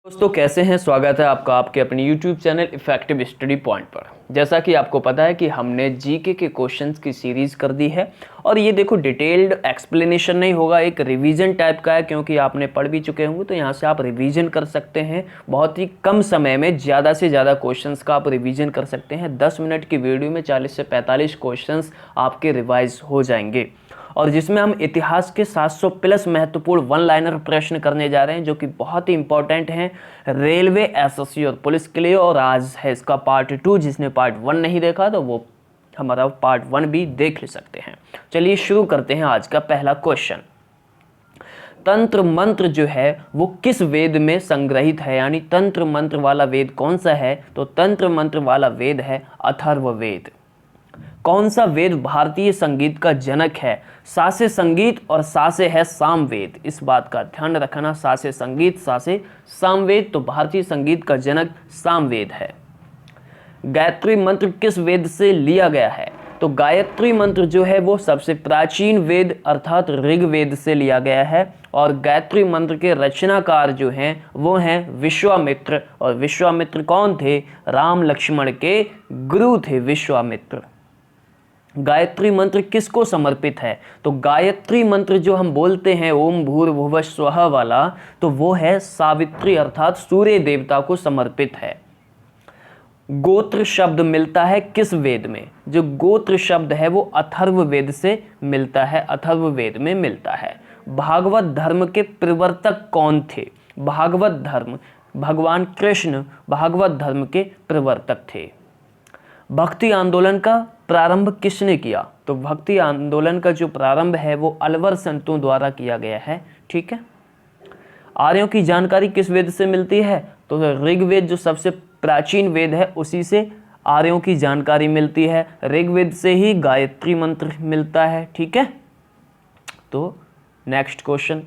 दोस्तों कैसे हैं। स्वागत है आपका आपके अपने YouTube channel effective Study point पर। जैसा कि आपको पता है कि हमने जीके के क्वेश्चंस की सीरीज़ कर दी है और ये देखो डिटेल्ड एक्सप्लेनेशन नहीं होगा, एक रिवीजन टाइप का है क्योंकि आपने पढ़ भी चुके होंगे तो यहाँ से आप रिवीजन कर सकते हैं। बहुत ही कम समय में ज़्यादा से ज़्यादा क्वेश्चंस का आप रिवीजन कर सकते हैं। 10 मिनट की वीडियो में 40 से 45 क्वेश्चंस आपके रिवाइज हो जाएंगे और जिसमें हम इतिहास के 700 प्लस महत्वपूर्ण वन लाइनर प्रश्न करने जा रहे हैं जो कि बहुत ही इंपॉर्टेंट हैं रेलवे, एसएससी और पुलिस के लिए। और आज है इसका पार्ट 2। जिसने पार्ट 1 नहीं देखा तो वो हमारा पार्ट 1 भी देख ले सकते हैं। चलिए शुरू करते हैं आज का पहला क्वेश्चन। तंत्र मंत्र जो है वो किस वेद में संग्रहित है, यानी तंत्र मंत्र वाला वेद कौन सा है? तो तंत्र मंत्र वाला वेद है अथर्ववेद। कौन सा वेद भारतीय संगीत का जनक है? शास्त्रीय संगीत और शास्त्रीय है सामवेद। इस बात का ध्यान रखना, शास्त्रीय संगीत, शास्त्रीय सामवेद। तो भारतीय संगीत का जनक सामवेद है। गायत्री मंत्र किस वेद से लिया गया है? तो गायत्री मंत्र जो है वो सबसे प्राचीन वेद अर्थात ऋग्वेद से लिया गया है और गायत्री मंत्र के रचनाकार जो हैं वो हैं विश्वामित्र। और विश्वामित्र कौन थे? राम लक्ष्मण के गुरु थे विश्वामित्र। गायत्री मंत्र किसको समर्पित है? तो गायत्री मंत्र जो हम बोलते हैं ओम भूर्भुवः स्वः वाला, तो वो है सावित्री अर्थात सूर्य देवता को समर्पित है। गोत्र शब्द मिलता है किस वेद में? जो गोत्र शब्द है वो अथर्ववेद से मिलता है, अथर्ववेद में मिलता है। भागवत धर्म के प्रवर्तक कौन थे? भागवत धर्म, भगवान कृष्ण भागवत धर्म के प्रवर्तक थे। भक्ति आंदोलन का प्रारंभ किसने किया? तो भक्ति आंदोलन का जो प्रारंभ है वो अलवर संतों द्वारा किया गया है। ठीक है। आर्यों की जानकारी किस वेद से मिलती है? तो ऋग्वेद जो सबसे प्राचीन वेद है उसी से आर्यों की जानकारी मिलती है। ऋग्वेद से ही गायत्री मंत्र मिलता है। ठीक है। तो नेक्स्ट क्वेश्चन,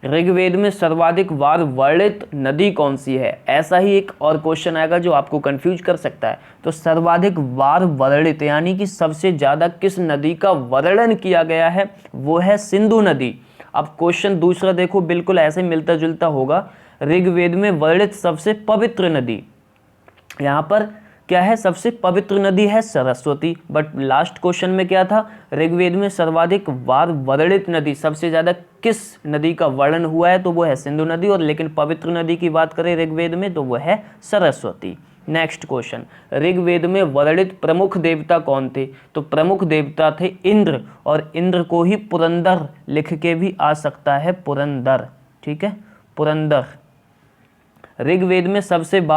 ऋग्वेद में सर्वाधिक बार वर्णित नदी कौन सी है? ऐसा ही एक और क्वेश्चन आएगा जो आपको कंफ्यूज कर सकता है। तो सर्वाधिक बार वर्णित यानी कि सबसे ज़्यादा किस नदी का वर्णन किया गया है वो है सिंधु नदी। अब क्वेश्चन दूसरा देखो, बिल्कुल ऐसे मिलता जुलता होगा। ऋग्वेद में वर्णित सबसे पवित्र नदी, यहाँ पर क्या है? सबसे पवित्र नदी है सरस्वती। बट लास्ट क्वेश्चन में क्या था? ऋग्वेद में सर्वाधिक बार वर्णित नदी, सबसे ज़्यादा किस नदी का वर्णन हुआ है? तो वो है सिंधु नदी। और लेकिन पवित्र नदी की बात करें ऋग्वेद में तो वो है सरस्वती। नेक्स्ट क्वेश्चन, ऋग्वेद में वर्णित प्रमुख देवता कौन थे? तो प्रमुख देवता थे इंद्र, और इंद्र को ही पुरंदर लिख के भी आ सकता है, पुरंदर। ठीक है, पुरंदर। ऋग्वेद में सबसे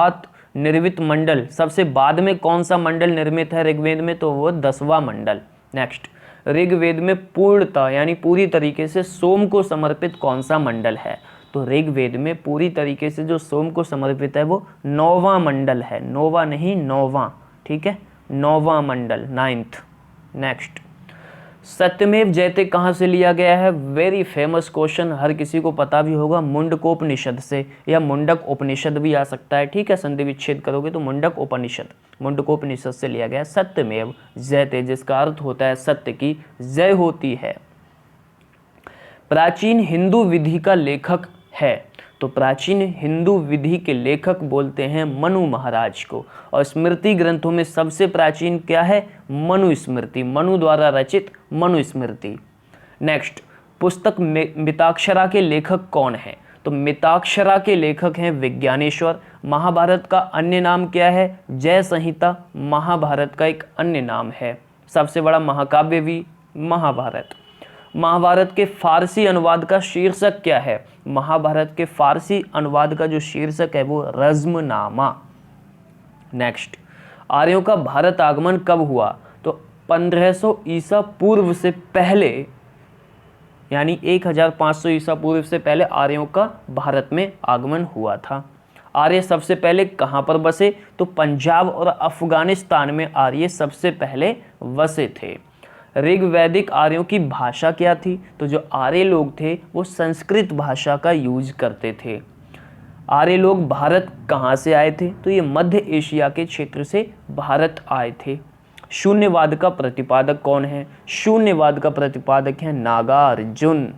निर्मित मंडल, सबसे बाद में कौन सा मंडल निर्मित है ऋग्वेद में? तो वो 10वां मंडल। नेक्स्ट, ऋग्वेद में पूर्णतः यानी पूरी तरीके से सोम को समर्पित कौन सा मंडल है? तो ऋग्वेद में पूरी तरीके से जो सोम को समर्पित है वो 9वां मंडल है। 9वां नहीं, 9वां। ठीक है, 9वां मंडल, 9th। नेक्स्ट, सत्यमेव जयते कहाँ से लिया गया है? वेरी फेमस क्वेश्चन, हर किसी को पता भी होगा, मुंडकोपनिषद से, या मुंडक उपनिषद भी आ सकता है। ठीक है, संधि विच्छेद करोगे तो मुंडक उपनिषद, मुंडकोपनिषद से लिया गया सत्यमेव जयते, जिसका अर्थ होता है सत्य की जय होती है। प्राचीन हिंदू विधि का लेखक है? तो प्राचीन हिंदू विधि के लेखक बोलते हैं मनु महाराज को। और स्मृति ग्रंथों में सबसे प्राचीन क्या है? मनुस्मृति, मनु द्वारा रचित मनुस्मृति। नेक्स्ट, पुस्तक मिताक्षरा के लेखक कौन है? तो मिताक्षरा के लेखक हैं विज्ञानेश्वर। महाभारत का अन्य नाम क्या है? जय संहिता महाभारत का एक अन्य नाम है। सबसे बड़ा महाकाव्य भी महाभारत। महाभारत के फारसी अनुवाद का शीर्षक क्या है? महाभारत के फारसी अनुवाद का जो शीर्षक है वो रज़्मनामा। नेक्स्ट, आर्यों का भारत आगमन कब हुआ? तो 1500 ईसा पूर्व से पहले, यानी 1500 ईसा पूर्व से पहले आर्यों का भारत में आगमन हुआ था। आर्य सबसे पहले कहाँ पर बसे? तो पंजाब और अफगानिस्तान में आर्य सबसे पहले बसे थे। ऋग्वैदिक आर्यों की भाषा क्या थी? तो जो आर्य लोग थे वो संस्कृत भाषा का यूज करते थे। आर्य लोग भारत कहाँ से आए थे? तो ये मध्य एशिया के क्षेत्र से भारत आए थे। शून्यवाद का प्रतिपादक कौन है? शून्यवाद का प्रतिपादक है नागार्जुन।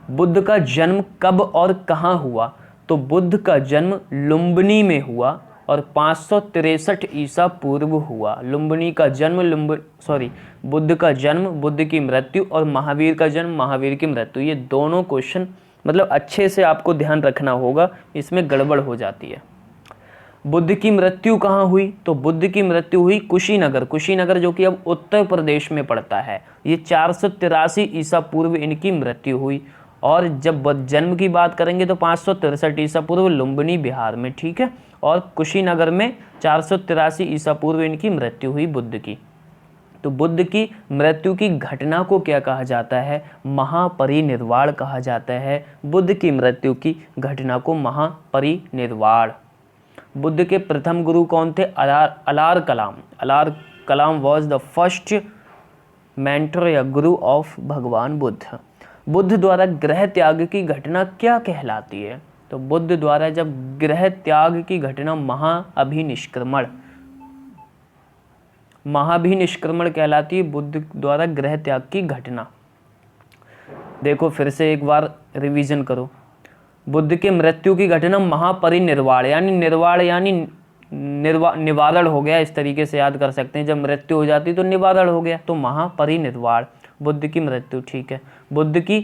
बुद्ध का जन्म कब और कहाँ हुआ? तो बुद्ध का जन्म लुम्बिनी में हुआ और 563 ईसा पूर्व हुआ। लुम्बिनी का जन्म बुद्ध का जन्म, बुद्ध की मृत्यु और महावीर का जन्म, महावीर की मृत्यु, ये दोनों क्वेश्चन मतलब अच्छे से आपको ध्यान रखना होगा, इसमें गड़बड़ हो जाती है। बुद्ध की मृत्यु कहाँ हुई? तो बुद्ध की मृत्यु हुई कुशीनगर, कुशीनगर जो कि अब उत्तर प्रदेश में पड़ता है। ये 483 ईसा पूर्व इनकी मृत्यु हुई। और जब जन्म की बात करेंगे तो 563 ईसा पूर्व लुम्बिनी बिहार में, ठीक है, और कुशीनगर में 483 ईसा पूर्व इनकी मृत्यु हुई बुद्ध की। तो बुद्ध की मृत्यु की घटना को क्या कहा जाता है? महापरिनिर्वाण कहा जाता है। बुद्ध की मृत्यु की घटना को महापरिनिर्वाण। बुद्ध के प्रथम गुरु कौन थे? अलार कलाम। अलार कलाम वॉज द फर्स्ट मेंटर या गुरु ऑफ भगवान बुद्ध। बुद्ध द्वारा गृह त्याग की घटना क्या कहलाती है? तो बुद्ध द्वारा जब गृह त्याग की घटना महाभिनिष्क्रमण कहलाती है। बुद्ध द्वारा गृह त्याग की घटना। देखो फिर से एक बार रिवीजन करो। बुद्ध के मृत्यु की घटना महापरिनिर्वाण, यानी निर्वाण यानी निवारण हो गया, इस तरीके से याद कर सकते हैं। जब मृत्यु हो जाती तो निवारण हो गया, तो महापरिनिर्वाण बुद्ध की मृत्यु, ठीक है। बुद्ध की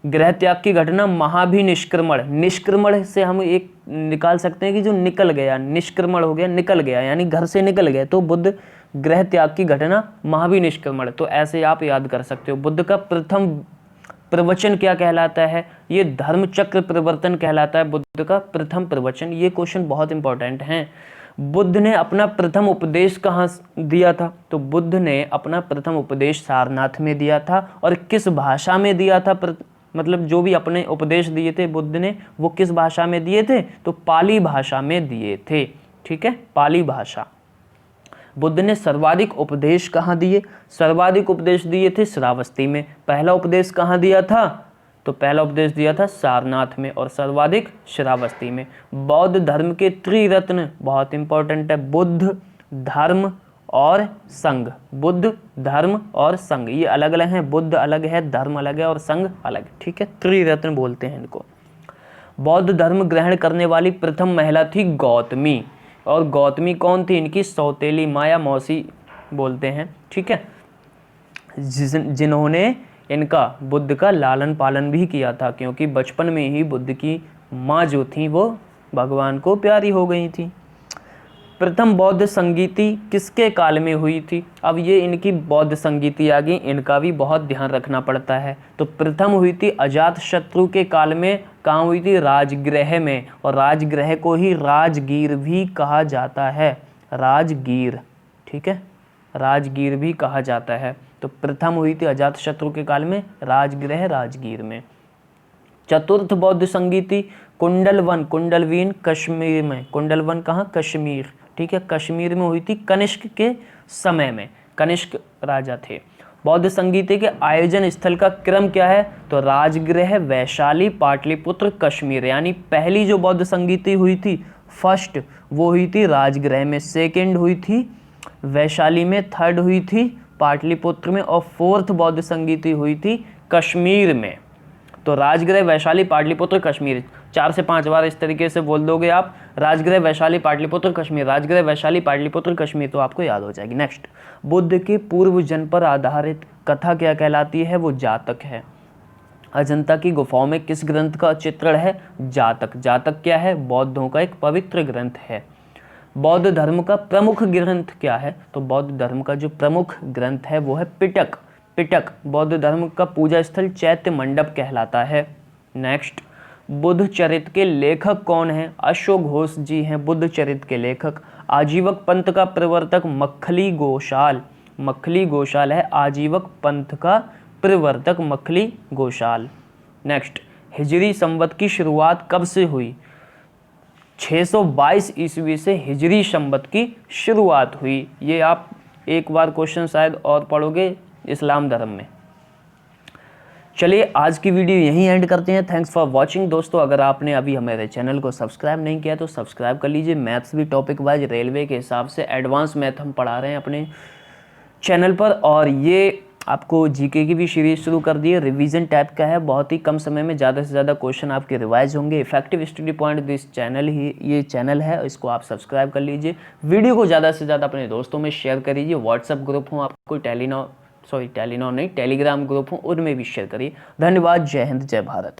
गृह त्याग की घटना महाभिनिष्क्रमण। निष्क्रमण से हम एक निकाल सकते हैं कि जो निकल गया, निष्क्रमण हो गया, निकल गया, यानी घर से निकल गया, तो बुद्ध गृह त्याग की घटना महाभिनिष्क्रमण। तो ऐसे आप याद कर सकते हो। बुद्ध का प्रथम प्रवचन क्या कहलाता है? ये धर्म चक्र प्रवर्तन कहलाता है बुद्ध का प्रथम प्रवचन। ये क्वेश्चन बहुत इंपॉर्टेंट हैं। बुद्ध ने अपना प्रथम उपदेश कहाँ दिया था? तो बुद्ध ने अपना प्रथम उपदेश सारनाथ में दिया था। और किस भाषा में दिया था? मतलब जो भी अपने उपदेश दिए थे बुद्ध ने, वो किस भाषा में दिए थे? तो पाली भाषा में दिए थे, ठीक है, पाली भाषा। बुद्ध ने सर्वाधिक उपदेश कहाँ दिए? सर्वाधिक उपदेश दिए थे श्रावस्ती में। पहला उपदेश कहाँ दिया था? तो पहला उपदेश दिया था सारनाथ में और सर्वाधिक श्रावस्ती में। बौद्ध धर्म के त्रिरत्न बहुत इंपॉर्टेंट है, बुद्ध, धर्म और संघ। बुद्ध, धर्म और संघ, ये अलग अलग हैं। बुद्ध अलग है, धर्म अलग है और संघ अलग, ठीक है। त्रिरत्न बोलते हैं इनको। बौद्ध धर्म ग्रहण करने वाली प्रथम महिला थी गौतमी। और गौतमी कौन थी? इनकी सौतेली माँ या मौसी बोलते हैं, ठीक है, जिन्होंने इनका बुद्ध का लालन पालन भी किया था, क्योंकि बचपन में ही बुद्ध की माँ जो थी वो भगवान को प्यारी हो गई थी। प्रथम बौद्ध संगीति किसके काल में हुई थी? अब ये इनकी बौद्ध संगीति आ गई, इनका भी बहुत ध्यान रखना पड़ता है। तो प्रथम हुई थी अजातशत्रु के काल में। कहाँ हुई थी? राजगृह में। और राजगृह को ही राजगीर भी कहा जाता है, राजगीर, ठीक है, राजगीर भी कहा जाता है। तो प्रथम हुई थी अजातशत्रु के काल में, राजगृह, राजगीर में। चतुर्थ बौद्ध संगीति कुंडलवन, कुंडलवीन कश्मीर में। कुंडलवन कहाँ? कश्मीर, ठीक है, कश्मीर में हुई थी कनिष्क के समय में। कनिष्क राजा थे। बौद्ध संगीति के आयोजन स्थल का क्रम क्या है? तो राजगृह, वैशाली, पाटलिपुत्र, कश्मीर। यानी पहली जो बौद्ध संगीति हुई थी फर्स्ट, वो हुई थी राजगृह में, सेकंड हुई थी वैशाली में, थर्ड हुई थी पाटलिपुत्र में और फोर्थ बौद्ध संगीति हुई थी कश्मीर में। तो राजगृह, वैशाली, पाटलिपुत्र, कश्मीर, 4 से 5 बार इस तरीके से बोल दोगे आप, राजगृह, वैशाली, पाटलिपुत्र, कश्मीर, राजगृह, वैशाली, पाटलिपुत्र, कश्मीर, तो आपको याद हो जाएगी। नेक्स्ट, बुद्ध के पूर्व जन्म पर आधारित कथा क्या कहलाती है? वो जातक है। अजंता की गुफाओं में किस ग्रंथ का चित्रण है? जातक। जातक क्या है? बौद्धों का एक पवित्र ग्रंथ है। बौद्ध धर्म का प्रमुख ग्रंथ क्या है? तो बौद्ध धर्म का जो प्रमुख ग्रंथ है वो है पिटक। पिटक बौद्ध धर्म का पूजा स्थल चैत्य मंडप कहलाता है। नेक्स्ट, बुद्ध चरित्र के लेखक कौन है? अशोक घोष जी हैं बुद्ध चरित्र के लेखक। आजीवक पंथ का प्रवर्तक मक्खली गोशाल। मक्खली गोशाल है आजीवक पंथ का प्रवर्तक, मक्खली गोशाल। नेक्स्ट, हिजरी संवत की शुरुआत कब से हुई? 622 ईस्वी से हिजरी संवत की शुरुआत हुई। ये आप एक बार क्वेश्चन शायद और पढ़ोगे इस्लाम धर्म में। चलिए आज की वीडियो यहीं एंड करते हैं। थैंक्स फॉर वॉचिंग दोस्तों। अगर आपने अभी हमारे चैनल को सब्सक्राइब नहीं किया तो सब्सक्राइब कर लीजिए। मैथ्स भी टॉपिक वाइज रेलवे के हिसाब से एडवांस मैथ हम पढ़ा रहे हैं अपने चैनल पर, और ये आपको जीके की भी सीरीज शुरू कर दी है, रिवीजन टाइप का है, बहुत ही कम समय में ज़्यादा से ज़्यादा क्वेश्चन आपके रिवाइज होंगे। Effective Study Point this channel ही ये चैनल है, इसको आप सब्सक्राइब कर लीजिए। वीडियो को ज़्यादा से ज़्यादा अपने दोस्तों में शेयर करिए। व्हाट्सअप ग्रुप हो आपको, टेलीग्राम ग्रुप हो, उनमें भी शेयर करिए। धन्यवाद। जय हिंद, जय भारत।